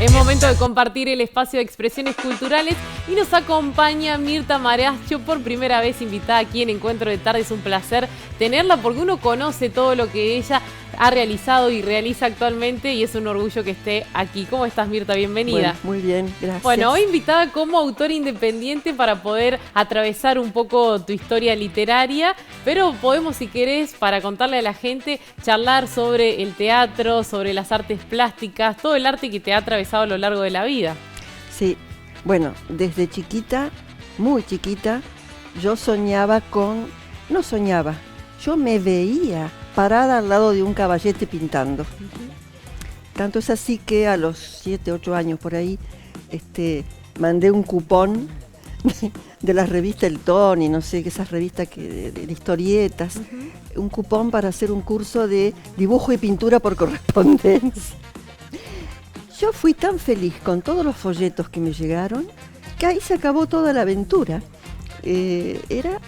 Es momento de compartir el espacio de expresiones culturales y nos acompaña Mirta Maracho, por primera vez invitada aquí en Encuentro de Tarde. Es un placer tenerla porque uno conoce todo lo que ella ha realizado y realiza actualmente y es un orgullo que esté aquí. ¿Cómo estás, Mirta? Bienvenida. Bueno, muy bien, gracias. Bueno, hoy invitada como autora independiente para poder atravesar un poco tu historia literaria, pero podemos, si querés, para contarle a la gente, charlar sobre el teatro, sobre las artes plásticas, todo el arte que te ha atravesado a lo largo de la vida. Sí, bueno, desde chiquita, muy chiquita, yo yo me veía parada al lado de un caballete pintando. Tanto es así que a los 7, 8 años por ahí, mandé un cupón de la revista El Tony, no sé, esas revistas de historietas, un cupón para hacer un curso de dibujo y pintura por correspondencia. Yo fui tan feliz con todos los folletos que me llegaron, que ahí se acabó toda la aventura. Era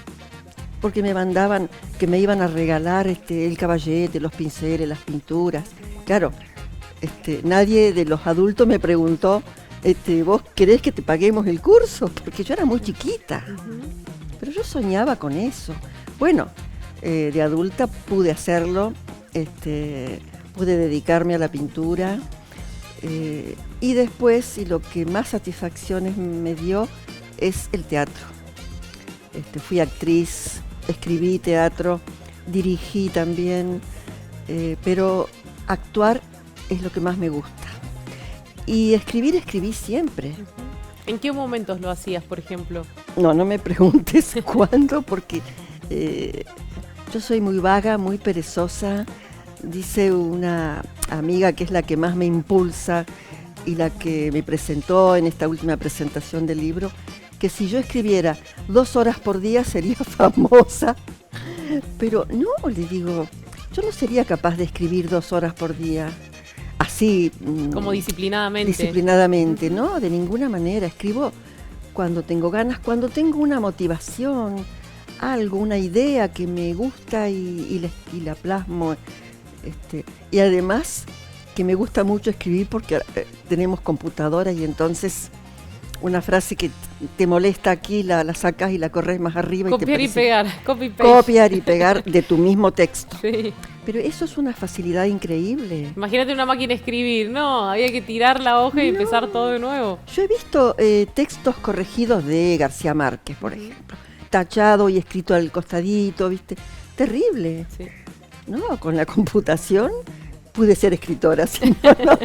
porque me mandaban, que me iban a regalar el caballete, los pinceles, las pinturas. Claro, nadie de los adultos me preguntó, ¿vos querés que te paguemos el curso? Porque yo era muy chiquita, pero yo soñaba con eso. Bueno, de adulta pude hacerlo, pude dedicarme a la pintura, y después, y lo que más satisfacciones me dio, es el teatro. Fui actriz, escribí teatro, dirigí también, pero actuar es lo que más me gusta. Y escribí siempre. ¿En qué momentos lo hacías, por ejemplo? No me preguntes cuándo, porque yo soy muy vaga, muy perezosa. Dice una amiga que es la que más me impulsa y la que me presentó en esta última presentación del libro, que si yo escribiera 2 horas por día sería famosa. Pero no, le digo, yo no sería capaz de escribir 2 horas por día. Así. Como disciplinadamente. Disciplinadamente, no, de ninguna manera. Escribo cuando tengo ganas, cuando tengo una motivación, algo, una idea que me gusta y la plasmo. Y además que me gusta mucho escribir porque tenemos computadora y entonces una frase que te molesta aquí la sacas y la corres más arriba. Copiar y pegar, copy-paste. Copiar y pegar de tu mismo texto. Sí. Pero eso es una facilidad increíble. Imagínate una máquina de escribir, no, había que tirar la hoja y empezar todo de nuevo. Yo he visto textos corregidos de García Márquez, por ejemplo, tachado y escrito al costadito, ¿viste? Terrible. Sí. No, con la computación pude ser escritora, ¿sí? No.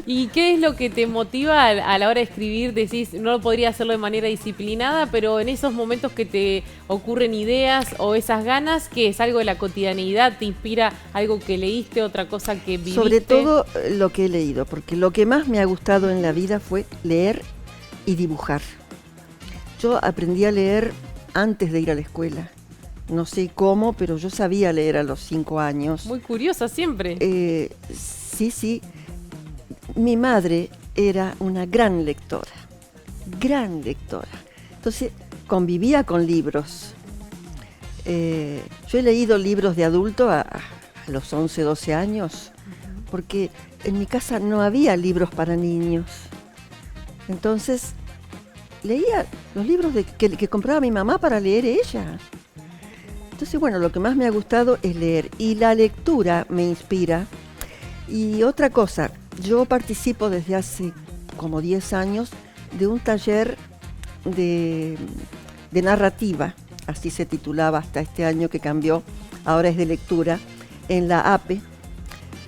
¿Y qué es lo que te motiva a la hora de escribir? Decís, no lo podría hacerlo de manera disciplinada, pero en esos momentos que te ocurren ideas o esas ganas, ¿qué es? ¿Algo de la cotidianeidad? ¿Te inspira algo que leíste, otra cosa que viviste? Sobre todo lo que he leído, porque lo que más me ha gustado en la vida fue leer y dibujar. Yo aprendí a leer antes de ir a la escuela. No sé cómo, pero yo sabía leer a los 5 años. Muy curiosa siempre. Sí. Mi madre era una gran lectora. Entonces, convivía con libros. Yo he leído libros de adulto a los 11, 12 años, porque en mi casa no había libros para niños. Entonces, leía los libros que compraba mi mamá para leer ella. Entonces, bueno, lo que más me ha gustado es leer y la lectura me inspira. Y otra cosa, yo participo desde hace como 10 años de un taller de narrativa, así se titulaba hasta este año que cambió, ahora es de lectura, en la APE.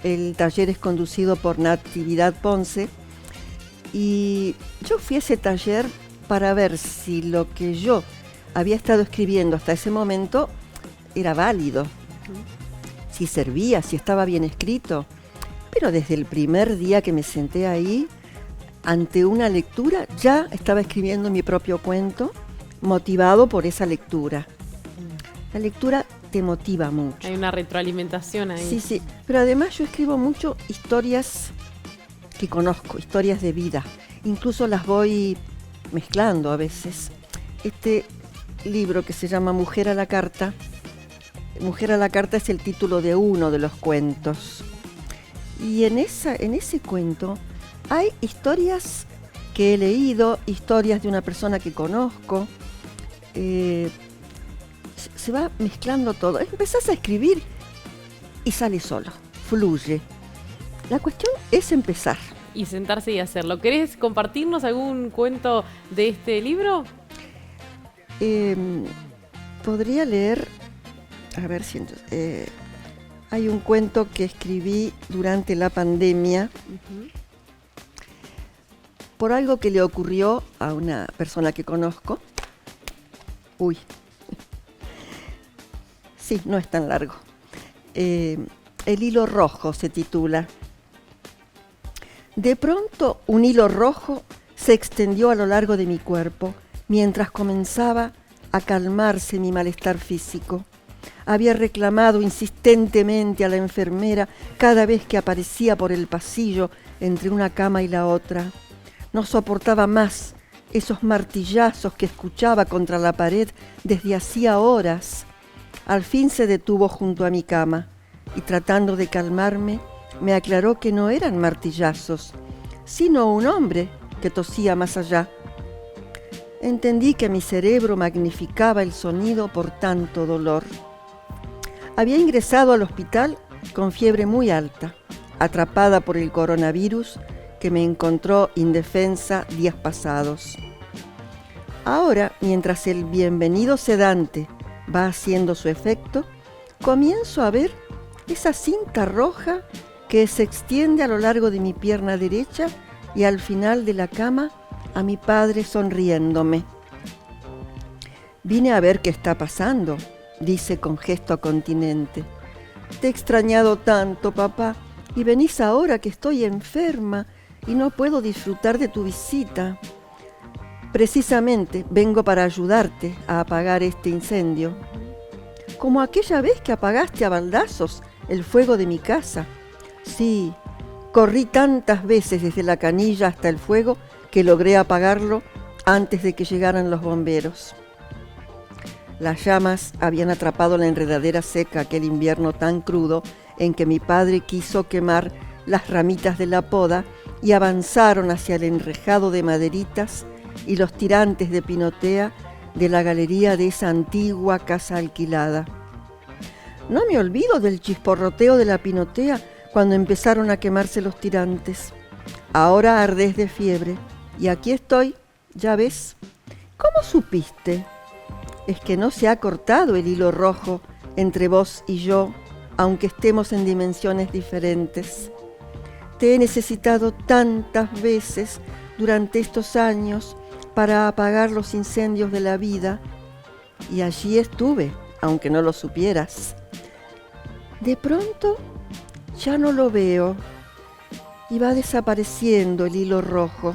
El taller es conducido por Natividad Ponce y yo fui a ese taller para ver si lo que yo había estado escribiendo hasta ese momento era válido, si servía, si estaba bien escrito. Pero desde el primer día que me senté ahí, ante una lectura, ya estaba escribiendo mi propio cuento, motivado por esa lectura. La lectura te motiva mucho. Hay una retroalimentación ahí. Sí, pero además yo escribo mucho historias que conozco, historias de vida. Incluso las voy mezclando a veces. Este libro que se llama Mujer a la Carta es el título de uno de los cuentos. Y en ese cuento hay historias que he leído, historias de una persona que conozco. Se va mezclando todo. Empezás a escribir y sale solo, fluye. La cuestión es empezar. Y sentarse y hacerlo. ¿Querés compartirnos algún cuento de este libro? Podría leer, a ver si hay un cuento que escribí durante la pandemia por algo que le ocurrió a una persona que conozco. Uy, sí, no es tan largo. El hilo rojo se titula. De pronto, un hilo rojo se extendió a lo largo de mi cuerpo mientras comenzaba a calmarse mi malestar físico. Había reclamado insistentemente a la enfermera cada vez que aparecía por el pasillo entre una cama y la otra. No soportaba más esos martillazos que escuchaba contra la pared desde hacía horas. Al fin se detuvo junto a mi cama y, tratando de calmarme, me aclaró que no eran martillazos, sino un hombre que tosía más allá. Entendí que mi cerebro magnificaba el sonido por tanto dolor. Había ingresado al hospital con fiebre muy alta, atrapada por el coronavirus que me encontró indefensa días pasados. Ahora, mientras el bienvenido sedante va haciendo su efecto, comienzo a ver esa cinta roja que se extiende a lo largo de mi pierna derecha y al final de la cama a mi padre sonriéndome. Vine a ver qué está pasando, dice con gesto continente. Te he extrañado tanto, papá, y venís ahora que estoy enferma y no puedo disfrutar de tu visita. Precisamente vengo para ayudarte a apagar este incendio. Como aquella vez que apagaste a baldazos el fuego de mi casa. Sí, corrí tantas veces desde la canilla hasta el fuego que logré apagarlo antes de que llegaran los bomberos. Las llamas habían atrapado la enredadera seca aquel invierno tan crudo en que mi padre quiso quemar las ramitas de la poda y avanzaron hacia el enrejado de maderitas y los tirantes de pinotea de la galería de esa antigua casa alquilada. No me olvido del chisporroteo de la pinotea cuando empezaron a quemarse los tirantes. Ahora ardés de fiebre y aquí estoy, ya ves. ¿Cómo supiste? Es que no se ha cortado el hilo rojo entre vos y yo, aunque estemos en dimensiones diferentes. Te he necesitado tantas veces durante estos años para apagar los incendios de la vida, y allí estuve, aunque no lo supieras. De pronto ya no lo veo y va desapareciendo el hilo rojo.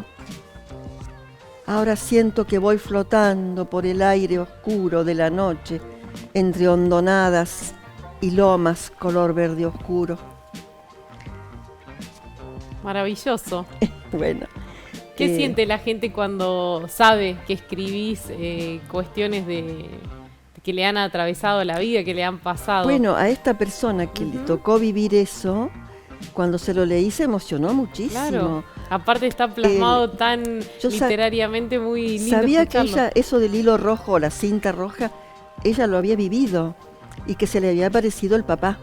Ahora siento que voy flotando por el aire oscuro de la noche entre hondonadas y lomas color verde oscuro. Maravilloso. Bueno. ¿Qué siente la gente cuando sabe que escribís cuestiones de que le han atravesado la vida, que le han pasado? Bueno, a esta persona que le tocó vivir eso, cuando se lo leí se emocionó muchísimo. Claro. Aparte está plasmado tan literariamente muy lindo. Sabía escucharlo. Que ella, eso del hilo rojo, la cinta roja, ella lo había vivido y que se le había parecido el papá.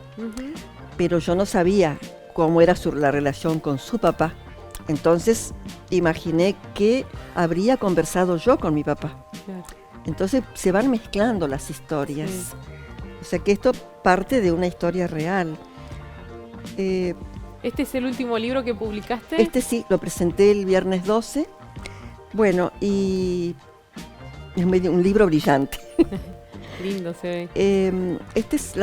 Pero yo no sabía cómo era la relación con su papá. Entonces imaginé que habría conversado yo con mi papá. Claro. Entonces se van mezclando las historias. Sí. O sea que esto parte de una historia real. ¿Este es el último libro que publicaste? Este sí, lo presenté el viernes 12. Bueno, y es un libro brillante. Lindo se ve. Este es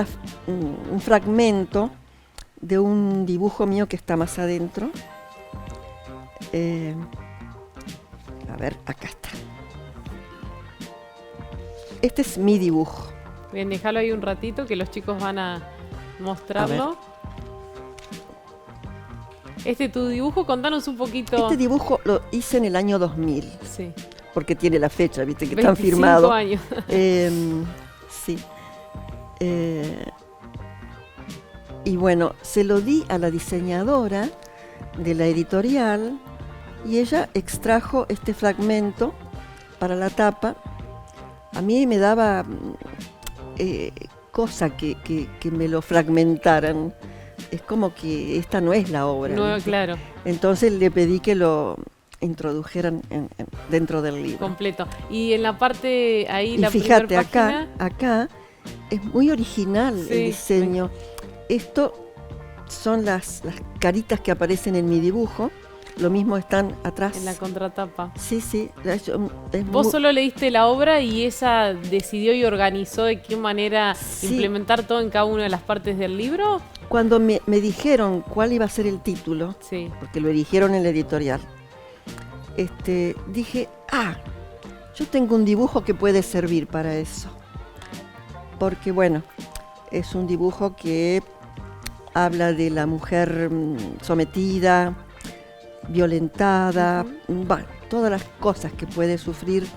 un fragmento de un dibujo mío que está más adentro. A ver, acá está. Este es mi dibujo. Bien, déjalo ahí un ratito que los chicos van a mostrarlo. Tu dibujo, contanos un poquito. Este dibujo lo hice en el año 2000. Sí. Porque tiene la fecha, viste, que 25 están firmados. años. Sí. Y bueno, se lo di a la diseñadora de la editorial y ella extrajo este fragmento para la tapa. A mí me daba cosa que me lo fragmentaran. Es como que esta no es la obra. No, ¿viste? claro. Entonces le pedí que lo introdujeran dentro del libro. Completo. Y en la parte ahí, Y la fíjate, primera página, acá es muy original Sí, el diseño. Esto son las caritas que aparecen en mi dibujo. Lo mismo están atrás. en la contratapa. Sí, sí. Vos solo leíste la obra y ella decidió y organizó de qué manera Sí. implementar todo en cada una de las partes del libro. Cuando me dijeron cuál iba a ser el título, Sí. porque lo eligieron en la editorial, dije, yo tengo un dibujo que puede servir para eso. Porque bueno, es un dibujo que habla de la mujer sometida, violentada, bueno, todas las cosas que puede sufrir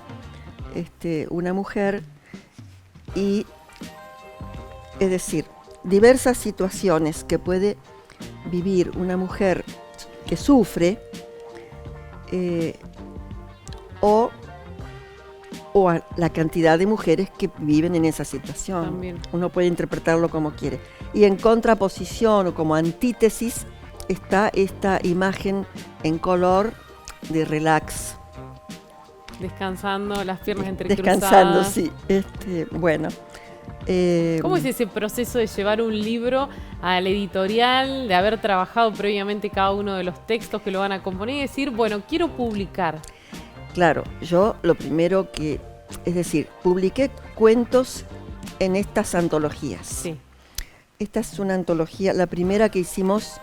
una mujer, y es decir, diversas situaciones que puede vivir una mujer que sufre, o a la cantidad de mujeres que viven en esa situación. También. Uno puede interpretarlo como quiere. Y en contraposición o como antítesis está esta imagen en color de relax. Descansando, las piernas entrecruzadas. Descansando, sí. Bueno. ¿Cómo es ese proceso de llevar un libro a la editorial, de haber trabajado previamente cada uno de los textos que lo van a componer y decir, bueno, quiero publicar? Claro, yo lo primero es decir, publiqué cuentos en estas antologías. Sí. Esta es una antología, la primera que hicimos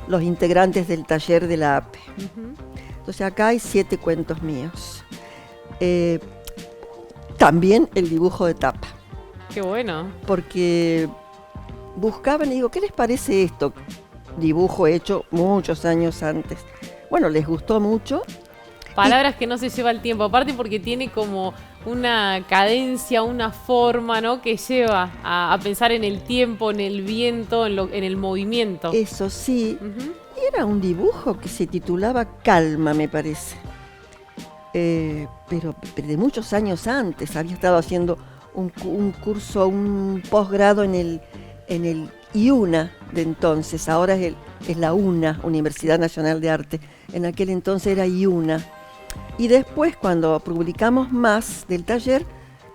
los integrantes del taller de la APE. Ujú. Entonces acá hay 7 cuentos míos. También el dibujo de tapa, Qué bueno. porque buscaban y digo, ¿qué les parece esto? Dibujo hecho muchos años antes. Bueno, les gustó mucho. Palabras que no se lleva el tiempo, aparte porque tiene como una cadencia, una forma, ¿no? Que lleva a pensar en el tiempo, en el viento, en el movimiento. Eso sí, Ujú. y era un dibujo que se titulaba Calma, me parece. Pero de muchos años antes. Había estado haciendo un curso, un posgrado en el IUNA de entonces. Ahora es la UNA, Universidad Nacional de Arte. En aquel entonces era IUNA. Y después, cuando publicamos más del taller,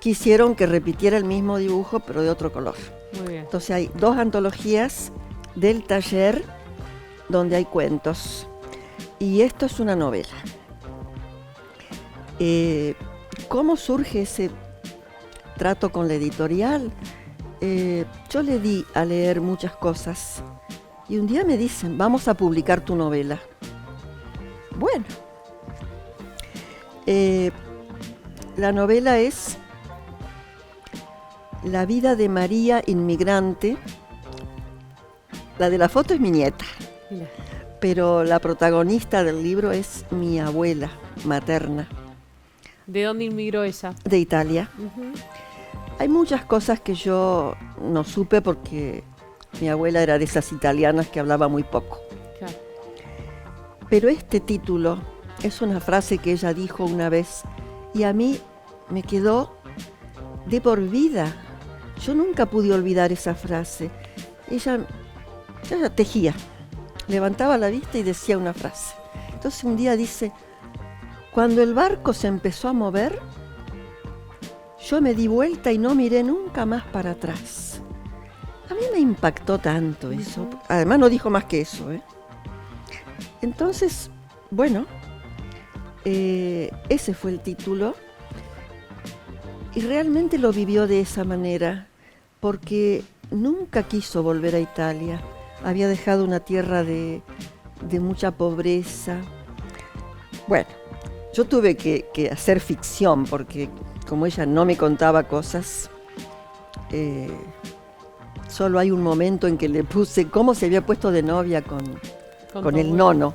quisieron que repitiera el mismo dibujo, pero de otro color. Muy bien. Entonces hay 2 antologías del taller donde hay cuentos. Y esto es una novela. ¿Cómo surge ese trato con la editorial? Yo le di a leer muchas cosas. Y un día me dicen, vamos a publicar tu novela. Bueno. La novela es La vida de María inmigrante. La de la foto es mi nieta, Mira. pero la protagonista del libro es mi abuela materna, ¿De dónde inmigró ella? de Italia. Ujú. Hay muchas cosas que yo no supe porque mi abuela era de esas italianas que hablaba muy poco. Claro. Pero este título es una frase que ella dijo una vez y a mí me quedó de por vida. Yo nunca pude olvidar esa frase. Ella tejía, levantaba la vista y decía una frase. Entonces un día dice, cuando el barco se empezó a mover, yo me di vuelta y no miré nunca más para atrás. A mí me impactó tanto eso. Ujú. Además no dijo más que eso, ¿eh? Entonces, bueno, ese fue el título. Y realmente lo vivió de esa manera, porque nunca quiso volver a Italia. Había dejado una tierra de mucha pobreza. Bueno, yo tuve que hacer ficción, porque como ella no me contaba cosas, solo hay un momento en que le puse cómo se había puesto de novia con tu el abuela. nono.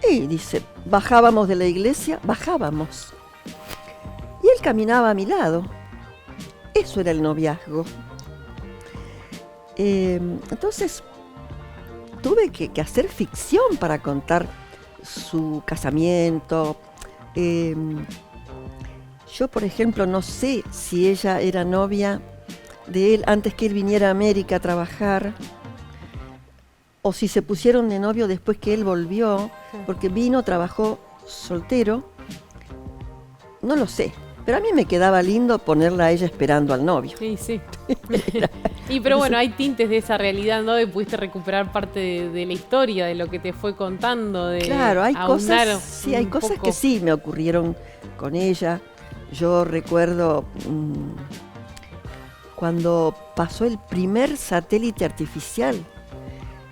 Y dice, bajábamos de la iglesia, bajábamos. Y él caminaba a mi lado. Eso era el noviazgo. Entonces tuve que hacer ficción para contar su casamiento. Yo, por ejemplo, no sé si ella era novia de él antes que él viniera a América a trabajar, o si se pusieron de novio después que él volvió, porque vino, trabajó soltero. No lo sé, pero a mí me quedaba lindo ponerla a ella esperando al novio. Sí, sí. Y pero bueno, hay tintes de esa realidad, ¿no? De pudiste recuperar parte de la historia, de lo que te fue contando. Claro, hay aunar cosas, sí, hay un cosas poco. que sí me ocurrieron con ella. Yo recuerdo cuando pasó el primer satélite artificial,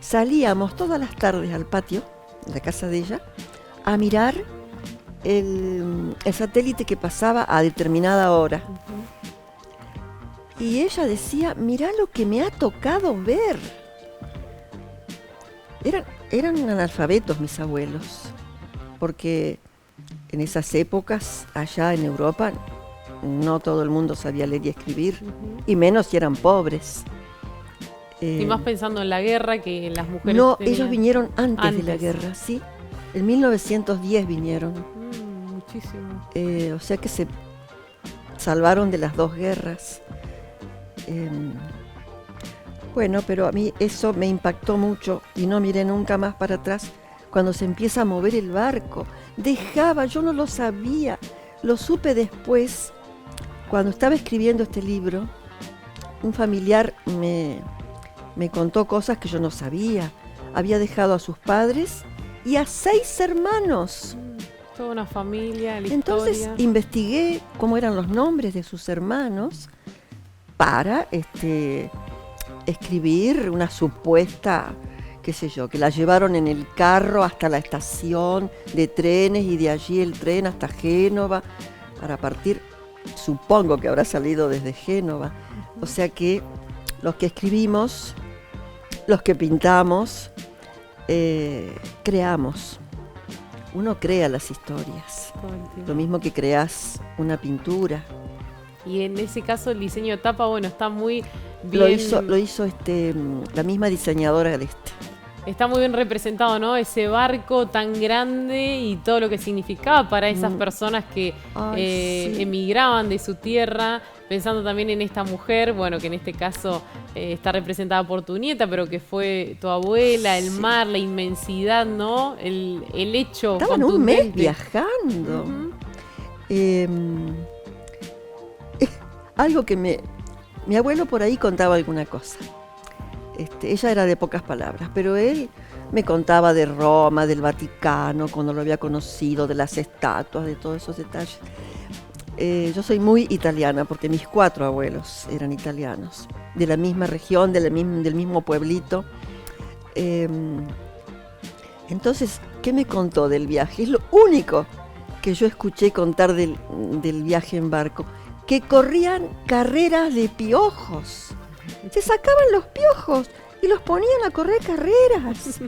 salíamos todas las tardes al patio de la casa de ella a mirar el satélite que pasaba a determinada hora. Y ella decía, mirá lo que me ha tocado ver. Eran analfabetos mis abuelos, porque en esas épocas, allá en Europa, no todo el mundo sabía leer y escribir, y menos si eran pobres. Y más pensando en la guerra, que las mujeres No, tenían... ellos vinieron antes de la guerra, sí. En 1910 vinieron. Muchísimo. O sea que se salvaron de las dos guerras. Bueno, pero a mí eso me impactó mucho y no miré nunca más para atrás cuando se empieza a mover el barco. Yo no lo sabía, lo supe después. Cuando estaba escribiendo este libro, un familiar me contó cosas que yo no sabía. Había dejado a sus padres y a 6 hermanos. Toda una familia, la Entonces historia. investigué cómo eran los nombres de sus hermanos para escribir una supuesta, qué sé yo, que la llevaron en el carro hasta la estación de trenes y de allí el tren hasta Génova para partir. Supongo que habrá salido desde Génova. O sea que los que escribimos, los que pintamos, creamos. Uno crea las historias. Lo mismo que creas una pintura. Y en ese caso el diseño de tapa, bueno, está muy bien. Lo hizo la misma diseñadora de Está muy bien representado, ¿no? Ese barco tan grande y todo lo que significaba para esas personas que sí. emigraban de su tierra, pensando también en esta mujer, bueno, que en este caso está representada por tu nieta, pero que fue tu abuela, el mar, la inmensidad, ¿no? El hecho Estaban contundente. un mes viajando. Algo que mi abuelo por ahí contaba alguna cosa. Ella era de pocas palabras, pero él me contaba de Roma, del Vaticano, cuando lo había conocido, de las estatuas, de todos esos detalles. Yo soy muy italiana porque mis 4 abuelos eran italianos, de la misma región, del mismo pueblito. Entonces, ¿qué me contó del viaje? Es lo único que yo escuché contar del viaje en barco, que corrían carreras de piojos. Se sacaban los piojos y los ponían a correr carreras.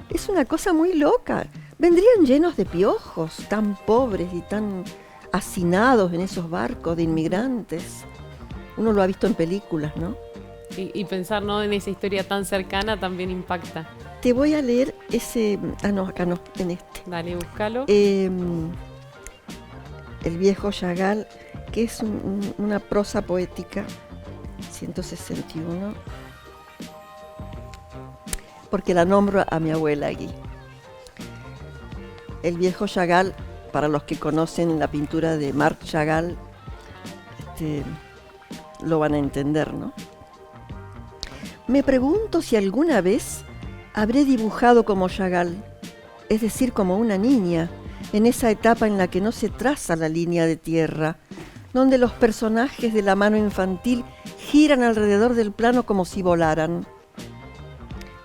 Es una cosa muy loca. Vendrían llenos de piojos, tan pobres y tan hacinados en esos barcos de inmigrantes. Uno lo ha visto en películas, ¿no? Y pensar, ¿no?, en esa historia tan cercana también impacta. Te voy a leer ese... no, acá no, en este. Dale, búscalo. El viejo Chagall, que es una prosa poética, 161, porque la nombro a mi abuela aquí. El viejo Chagall, para los que conocen la pintura de Marc Chagall, lo van a entender, ¿no? Me pregunto si alguna vez habré dibujado como Chagall, es decir, como una niña, en esa etapa en la que no se traza la línea de tierra, donde los personajes de la mano infantil giran alrededor del plano como si volaran.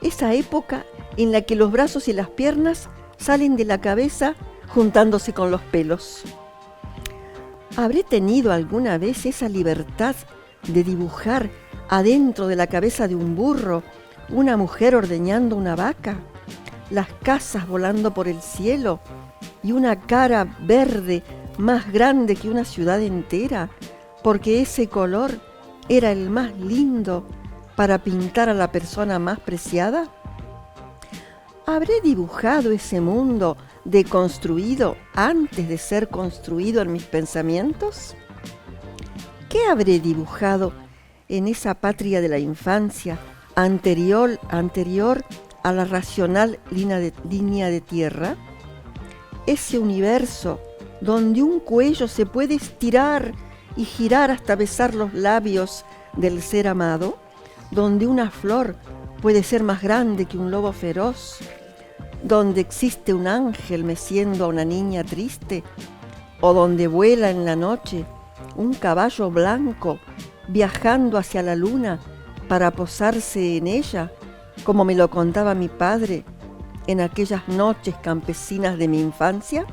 Esa época en la que los brazos y las piernas salen de la cabeza juntándose con los pelos. ¿Habré tenido alguna vez esa libertad de dibujar adentro de la cabeza de un burro una mujer ordeñando una vaca, las casas volando por el cielo y una cara verde más grande que una ciudad entera, porque ese color era el más lindo para pintar a la persona más preciada? ¿Habré dibujado ese mundo deconstruido antes de ser construido en mis pensamientos? ¿Qué habré dibujado en esa patria de la infancia anterior a la racional línea de tierra? Ese universo donde un cuello se puede estirar y girar hasta besar los labios del ser amado, donde una flor puede ser más grande que un lobo feroz, donde existe un ángel meciendo a una niña triste, o donde vuela en la noche un caballo blanco viajando hacia la luna para posarse en ella, como me lo contaba mi padre en aquellas noches campesinas de mi infancia.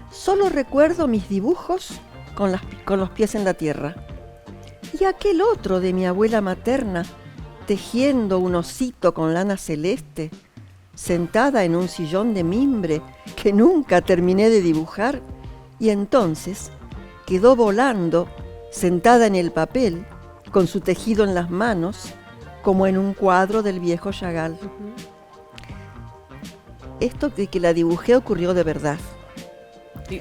Solo recuerdo mis dibujos con los pies en la tierra, y aquel otro de mi abuela materna tejiendo un osito con lana celeste, sentada en un sillón de mimbre que nunca terminé de dibujar, y entonces quedó volando, sentada en el papel, con su tejido en las manos, como en un cuadro del viejo Chagall. Esto de que la dibujé ocurrió de verdad.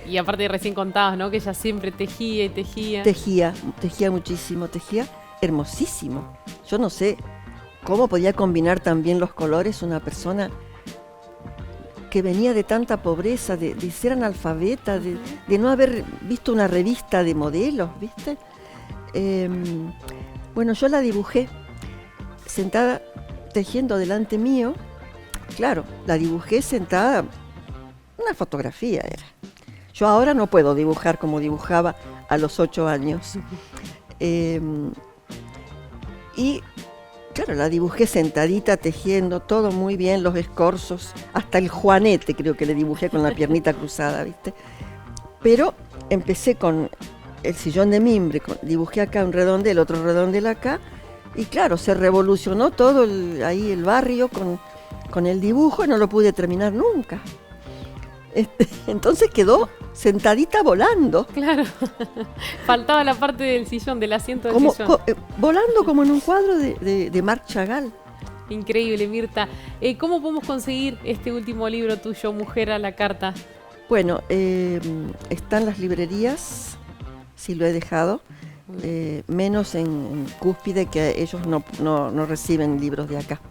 Y aparte recién contabas, ¿no? Que ella siempre tejía y tejía. Tejía muchísimo, tejía hermosísimo. Yo no sé cómo podía combinar tan bien los colores una persona que venía de tanta pobreza, de ser analfabeta, de no haber visto una revista de modelos, ¿viste? Bueno, yo la dibujé sentada tejiendo delante mío. Claro, la dibujé sentada, una fotografía era. Yo ahora no puedo dibujar como dibujaba a los 8 años. Y claro, la dibujé sentadita, tejiendo, todo muy bien, los escorzos, hasta el juanete creo que le dibujé con la piernita cruzada, ¿viste? Pero empecé con el sillón de mimbre, dibujé acá un redondel, otro redondel acá, y claro, se revolucionó todo ahí el barrio con el dibujo y no lo pude terminar nunca. Entonces quedó sentadita volando. Claro, faltaba la parte del sillón, del asiento del sillón. Volando como en un cuadro de Marc Chagall. Increíble, Mirta. ¿Cómo podemos conseguir este último libro tuyo, Mujer a la Carta? Bueno, está en las librerías, si lo he dejado, menos en Cúspide, que ellos no reciben libros de acá.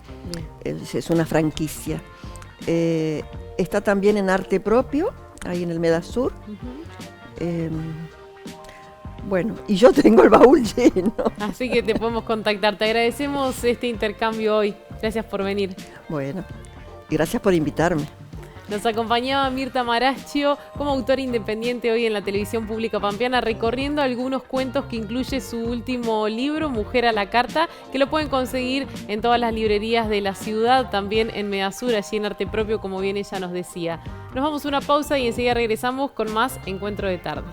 Es una franquicia. Está también en Arte Propio, ahí en el Medasur. Bueno, y yo tengo el baúl lleno. Así que te podemos contactar. Te agradecemos este intercambio hoy. Gracias por venir. Bueno, y gracias por invitarme. Nos acompañaba Mirta Maracchio como autora independiente hoy en la televisión pública pampeana, recorriendo algunos cuentos que incluye su último libro, Mujer a la Carta, que lo pueden conseguir en todas las librerías de la ciudad, también en Medasur, allí en Arte Propio, como bien ella nos decía. Nos vamos a una pausa y enseguida regresamos con más Encuentro de Tarde.